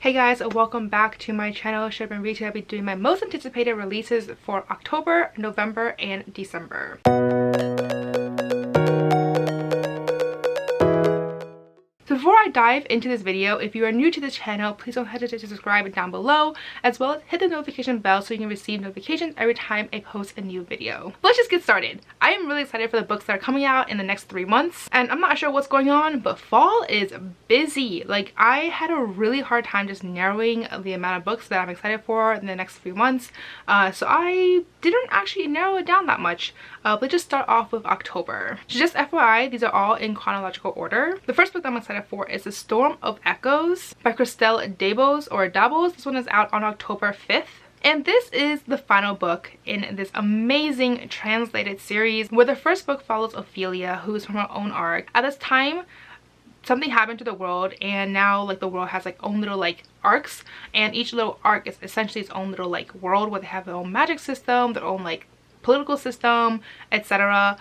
Hey guys, welcome back to my channel. I've been doing my most anticipated releases for October, November, and December. So before I dive into this video, if you are new to this channel, please don't hesitate to subscribe down below, as well as hit the notification bell so you can receive notifications every time I post a new video. But let's just get started. I am really excited for the books that are coming out in the next 3 months, and I'm not sure what's going on, but fall is busy. Like, I had a really hard time just narrowing the amount of books that I'm excited for in the next few months, so I didn't actually narrow it down that much. Let's just start off with October. So just FYI, these are all in chronological order. The first book that I'm excited for is The Storm of Echoes by Christelle Dabos. This one is out on October 5th. And this is the final book in this amazing translated series, where the first book follows Ophelia, who is from her own arc. At this time, something happened to the world, and now like the world has like own little like arcs, and each little arc is essentially its own little like world where they have their own magic system, their own like political system, etc.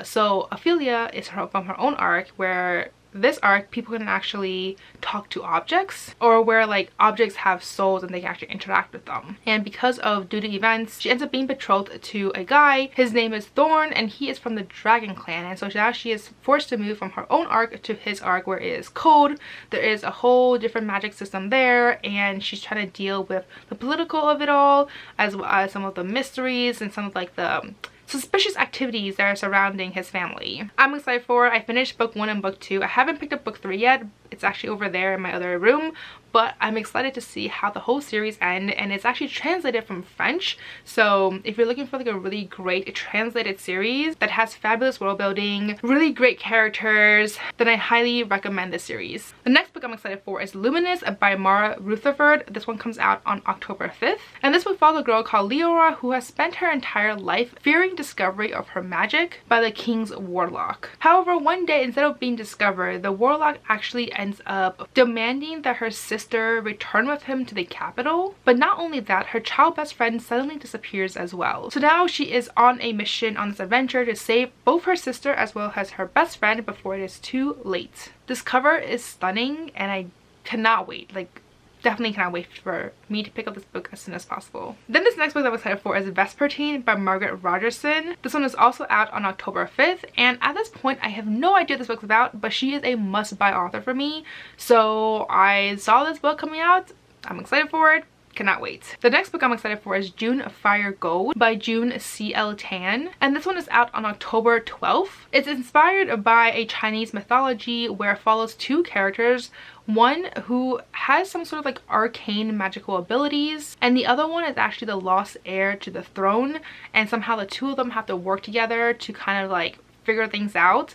So Ophelia is from her own arc, where this arc people can actually talk to objects, or where like objects have souls and they can actually interact with them. And because of due to events, she ends up being betrothed to a guy. His name is Thorn, and he is from the Dragon Clan, and so now she is forced to move from her own arc to his arc, where it is cold. There is a whole different magic system there, and she's trying to deal with the political of it all, as well as some of the mysteries and some of like the suspicious activities that are surrounding his family. I'm excited for it. I finished book 1 and book 2. I haven't picked up book 3 yet. It's actually over there in my other room, but I'm excited to see how the whole series ends, and it's actually translated from French. So if you're looking for like a really great translated series that has fabulous world building, really great characters, then I highly recommend this series. The next book I'm excited for is Luminous by Mara Rutherford. This one comes out on October 5th, and this book follows a girl called Leora who has spent her entire life fearing discovery of her magic by the king's warlock. However, one day, instead of being discovered, the warlock actually ends up demanding that her sister return with him to the capital. But not only that, her child best friend suddenly disappears as well. So now she is on a mission on this adventure to save both her sister as well as her best friend before it is too late. This cover is stunning, and I cannot wait. Like, definitely cannot wait for me to pick up this book as soon as possible. Then this next book that I'm excited for is Vesper by Margaret Rogerson. This one is also out on October 5th, and at this point I have no idea what this book's about, but she is a must-buy author for me. So I saw this book coming out. I'm excited for it. Cannot wait. The next book I'm excited for is June Fire Gold by June C.L. Tan, and this one is out on October 12th. It's inspired by a Chinese mythology where it follows two characters, one who has some sort of like arcane magical abilities, and the other one is actually the lost heir to the throne, and somehow the two of them have to work together to kind of like figure things out.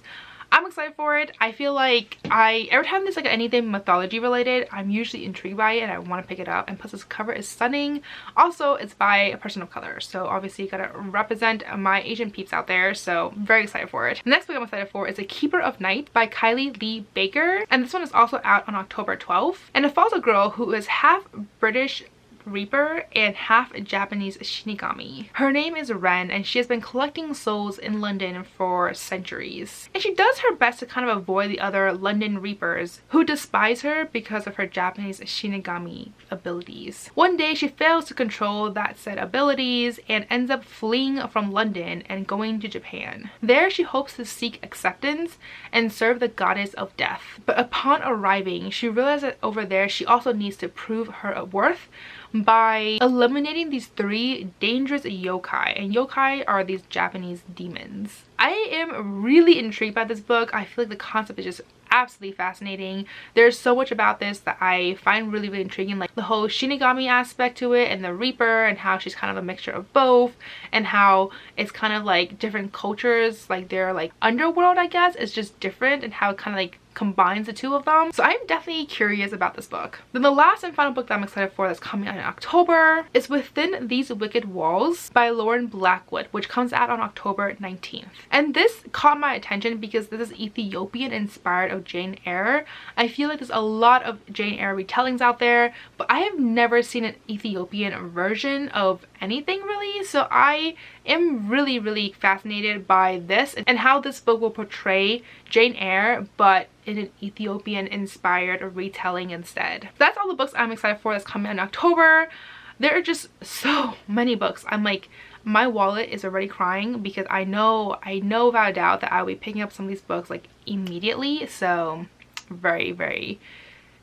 I'm excited for it. I feel like every time there's like anything mythology related, I'm usually intrigued by it and I want to pick it up. And plus this cover is stunning. Also, it's by a person of color, so obviously you gotta represent my Asian peeps out there, so I'm very excited for it. The next book I'm excited for is The Keeper of Night by Kylie Lee Baker, and this one is also out on October 12th. And it follows a girl who is half British Reaper and half Japanese Shinigami. Her name is Ren, and she has been collecting souls in London for centuries. And she does her best to kind of avoid the other London Reapers who despise her because of her Japanese Shinigami abilities. One day she fails to control that said abilities and ends up fleeing from London and going to Japan. There she hopes to seek acceptance and serve the goddess of death. But upon arriving, she realizes that over there she also needs to prove her worth by eliminating these 3 dangerous yokai, and yokai are these Japanese demons. I am really intrigued by this book. I feel like the concept is just absolutely fascinating. There's so much about this that I find really intriguing, like the whole Shinigami aspect to it, and the Reaper, and how she's kind of a mixture of both, and how it's kind of like different cultures, like their like underworld, I guess, is just different, and how it kind of like combines the two of them. So I'm definitely curious about this book. Then the last and final book that I'm excited for that's coming out in October is Within These Wicked Walls by Lauren Blackwood, which comes out on October 19th. And this caught my attention because this is Ethiopian inspired of Jane Eyre. I feel like there's a lot of Jane Eyre retellings out there, but I have never seen an Ethiopian version of anything really. So I am really fascinated by this and how this book will portray Jane Eyre, but in an Ethiopian inspired retelling instead. That's all the books I'm excited for that's coming in October. There are just so many books. I'm like, my wallet is already crying because I know without a doubt that I'll be picking up some of these books like immediately. So very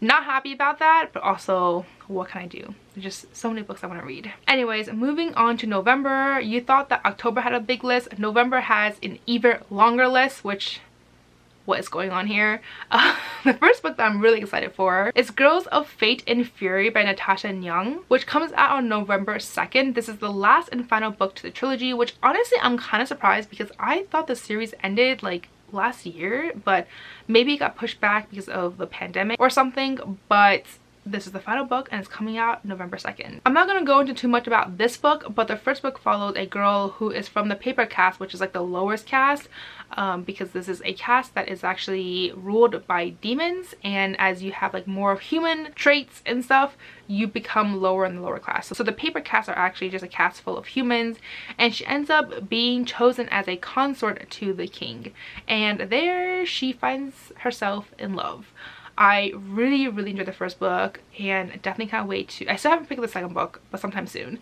not happy about that, but also what can I do? There's just so many books I want to read. Anyways, moving on to November. You thought that October had a big list. November has an even longer list, which, what is going on here? The first book that I'm really excited for is Girls of Fate and Fury by Natasha Young, which comes out on November 2nd. This is the last and final book to the trilogy, which honestly I'm kind of surprised because I thought the series ended like last year, but maybe it got pushed back because of the pandemic or something. But this is the final book and it's coming out November 2nd. I'm not going to go into too much about this book, but the first book follows a girl who is from the paper caste, which is like the lowest caste, because this is a caste that is actually ruled by demons, and as you have like more human traits and stuff, you become lower in the lower class. So the paper castes are actually just a caste full of humans, and she ends up being chosen as a consort to the king, and there she finds herself in love. I really enjoyed the first book and definitely can't wait to, I still haven't picked up the second book, but sometime soon.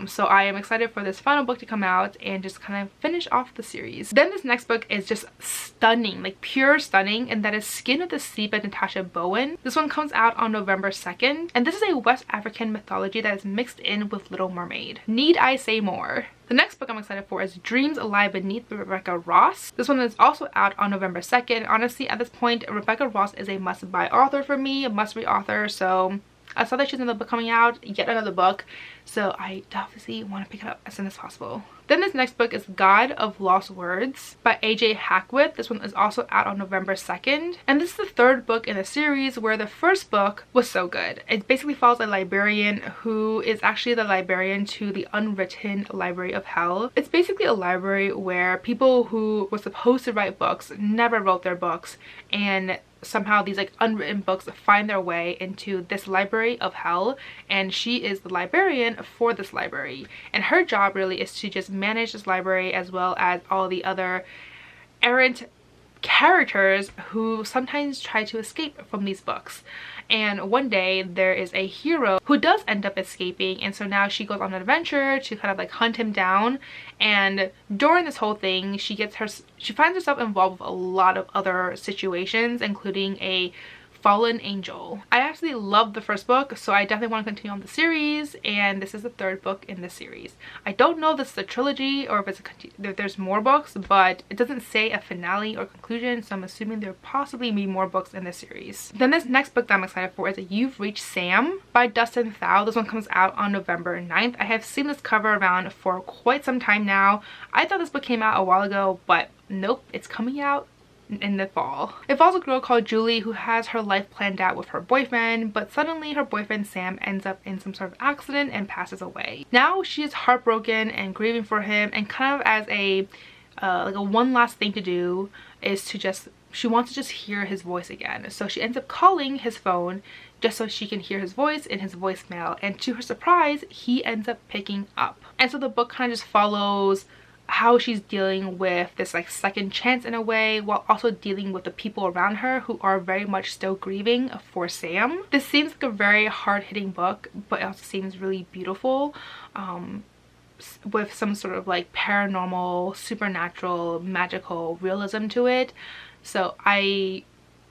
So I am excited for this final book to come out and just kind of finish off the series. Then this next book is just stunning, like pure stunning, and that is Skin of the Sea by Natasha Bowen. This one comes out on November 2nd, and this is a West African mythology that is mixed in with Little Mermaid. Need I say more? The next book I'm excited for is Dreams Lie Beneath by Rebecca Ross. This one is also out on November 2nd. Honestly, at this point, Rebecca Ross is a must-buy author for me, a must-read author. So I saw that she's another book coming out, yet another book. So I definitely want to pick it up as soon as possible. Then this next book is God of Lost Words by AJ Hackwith. This one is also out on November 2nd. And this is the third book in a series where the first book was so good. It basically follows a librarian who is actually the librarian to the unwritten library of hell. It's basically a library where people who were supposed to write books never wrote their books, and somehow these like unwritten books find their way into this library of hell, and she is the librarian for this library, and her job really is to just manage this library as well as all the other errant characters who sometimes try to escape from these books. And one day there is a hero who does end up escaping, and so now she goes on an adventure to kind of like hunt him down. And during this whole thing, she finds herself involved with a lot of other situations, including a fallen angel. I actually loved the first book, so I definitely want to continue on the series, and this is the third book in the series. I don't know if this is a trilogy or if there's more books, but it doesn't say a finale or conclusion, so I'm assuming there possibly be more books in this series. Then this next book that I'm excited for is You've Reached Sam by Dustin Thau. This one comes out on November 9th. I have seen this cover around for quite some time now. I thought this book came out a while ago, but nope, it's coming out in the fall. It follows a girl called Julie who has her life planned out with her boyfriend, but suddenly her boyfriend Sam ends up in some sort of accident and passes away. Now she is heartbroken and grieving for him, and kind of as a like a one last thing to do is to she wants to just hear his voice again. So she ends up calling his phone just so she can hear his voice in his voicemail, and to her surprise he ends up picking up. And so the book kind of just follows how she's dealing with this like second chance in a way, while also dealing with the people around her who are very much still grieving for Sam. This seems like a very hard-hitting book, but it also seems really beautiful, with some sort of like paranormal, supernatural, magical realism to it. So I'm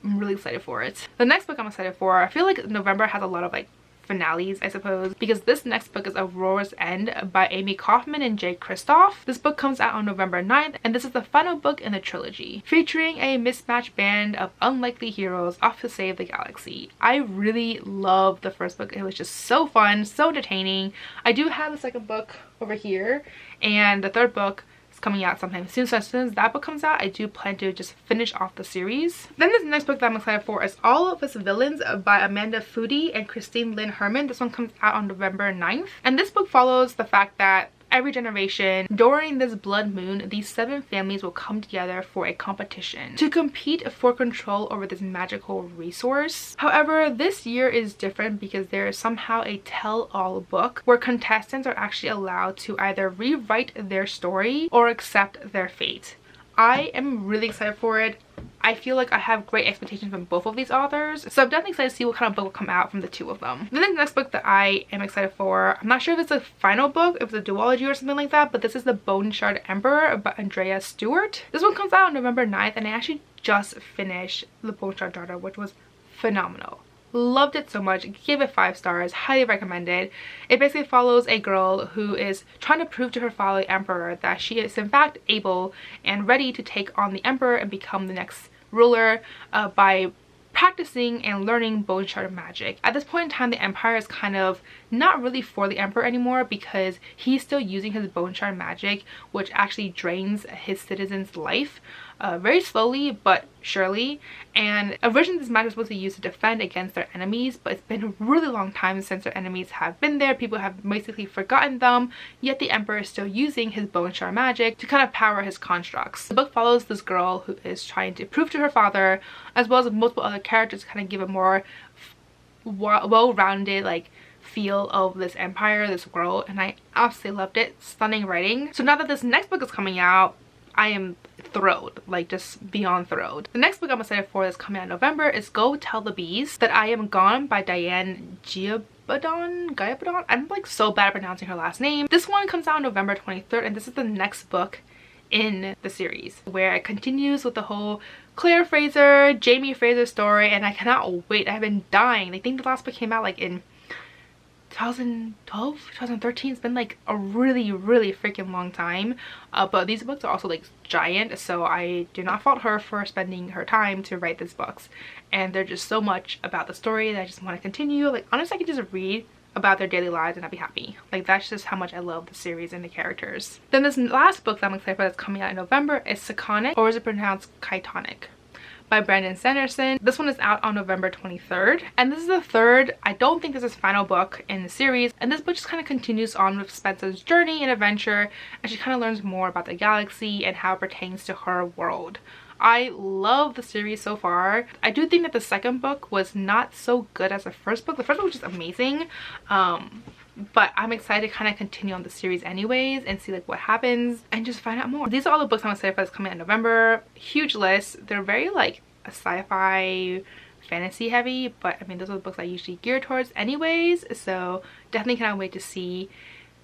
really excited for it. The next book I'm excited for, I feel like November has a lot of like finales, I suppose, because this next book is Auroras End by Amy Kaufman and Jay Kristoff. This book comes out on November 9th, and this is the final book in the trilogy, featuring a mismatched band of unlikely heroes off to save the galaxy. I really loved the first book. It was just so fun, so entertaining. I do have the second book over here, and the third book coming out sometime soon, so as soon as that book comes out, I do plan to just finish off the series. Then this next book that I'm excited for is All of Us Villains by Amanda Foody and Christine Lynn Herman. This one comes out on November 9th, and this book follows the fact that every generation. During this blood moon, these 7 families will come together for a competition to compete for control over this magical resource. However, this year is different because there is somehow a tell-all book where contestants are actually allowed to either rewrite their story or accept their fate. I am really excited for it. I feel like I have great expectations from both of these authors, so I'm definitely excited to see what kind of book will come out from the 2 of them. Then the next book that I am excited for, I'm not sure if it's a final book, if it's a duology or something like that, but this is The Bone Shard Emperor by Andrea Stewart. This one comes out on November 9th, and I actually just finished The Bone Shard Daughter, which was phenomenal. Loved it so much, gave it 5 stars, highly recommended. It basically follows a girl who is trying to prove to her father, the emperor, that she is in fact able and ready to take on the emperor and become the next ruler by practicing and learning bone shard magic. At this point in time, the empire is kind of not really for the emperor anymore because he's still using his bone shard magic, which actually drains his citizens' life very slowly but surely. And originally this magic was supposed to be used to defend against their enemies, but it's been a really long time since their enemies have been there. People have basically forgotten them, yet the emperor is still using his bone shard magic to kind of power his constructs. The book follows this girl who is trying to prove to her father, as well as multiple other characters, to kind of give a more well-rounded like feel of this empire, this world, and I absolutely loved it. Stunning writing. So now that this next book is coming out, I am thrilled, like just beyond thrilled. The next book I'm excited for that's coming out in November is Go Tell the Bees That I Am Gone by Diane Gayabadon. I'm like so bad at pronouncing her last name. This one comes out on November 23rd, and this is the next book in the series where it continues with the whole Claire Fraser, Jamie Fraser story, and I cannot wait. I've been dying. I think the last book came out like in 2012, 2013. It's been like a really freaking long time, but these books are also like giant, so I do not fault her for spending her time to write these books, and they're just so much about the story that I just want to continue. Like honestly, I could just read about their daily lives and I'd be happy. Like that's just how much I love the series and the characters. Then this last book that I'm excited for that's coming out in November is Sakonic, or is it pronounced Kaitonic, by Brandon Sanderson. This one is out on November 23rd, and this is the third, I don't think this is final book in the series, and this book just kind of continues on with Spencer's journey and adventure, and she kind of learns more about the galaxy and how it pertains to her world. I love the series so far. I do think that the second book was not so good as the first book. The first book was just amazing, but I'm excited to kind of continue on the series anyways and see like what happens and just find out more. These are all the books I'm excited for that's coming out in November. Huge list. They're very like a sci-fi fantasy heavy, but I mean those are the books I usually gear towards anyways, so definitely cannot wait to see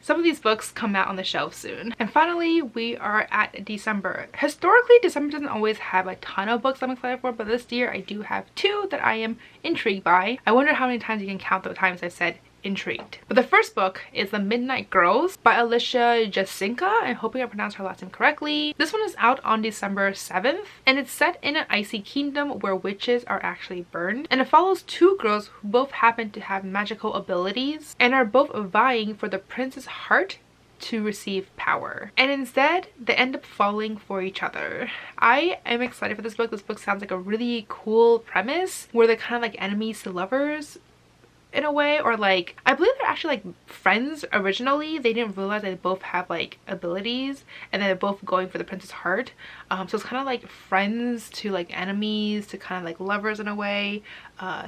some of these books come out on the shelf soon. And finally, we are at December. Historically, December doesn't always have a ton of books I'm excited for, but this year I do have 2 that I am intrigued by. I wonder how many times you can count the times I've said intrigued. But the first book is The Midnight Girls by Alicia Jasinka. I'm hoping I pronounced her last name correctly. This one is out on December 7th, and it's set in an icy kingdom where witches are actually burned, and it follows 2 girls who both happen to have magical abilities and are both vying for the prince's heart to receive power, and instead they end up falling for each other. I am excited for this book. This book sounds like a really cool premise where they're kind of like enemies to lovers in a way, or like I believe they're actually like friends originally. They didn't realize they both have like abilities, and they're both going for the prince's heart, so it's kind of like friends to like enemies to kind of like lovers in a way.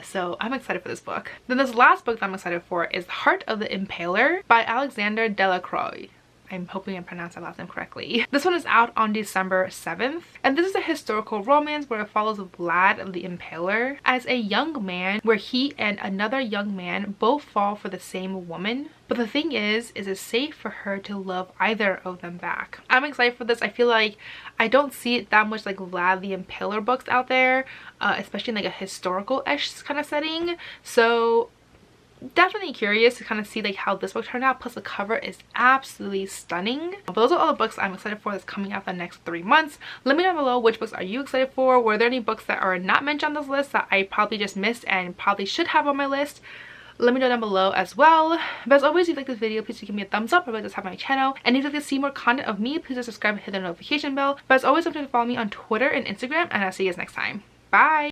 So I'm excited for this book. Then this last book that I'm excited for is Heart of the Impaler by Alexander Delacroix. I'm hoping I pronounced that last name correctly. This one is out on December 7th, and this is a historical romance where it follows Vlad the Impaler as a young man, where he and another young man both fall for the same woman. But the thing is it's safe for her to love either of them back. I'm excited for this. I feel like I don't see it that much like Vlad the Impaler books out there, especially in like a historical-ish kind of setting. So definitely curious to kind of see like how this book turned out. Plus the cover is absolutely stunning. But those are all the books I'm excited for that's coming out the next 3 months. Let me know down below which books are you excited for. Were there any books that are not mentioned on this list that I probably just missed and probably should have on my list? Let me know down below as well. But as always, if you like this video, please do give me a thumbs up. Remember to subscribe to my channel, and if you'd like to see more content of me, please do subscribe and hit the notification bell. But as always, don't forget to follow me on Twitter and Instagram, and I'll see you guys next time. Bye.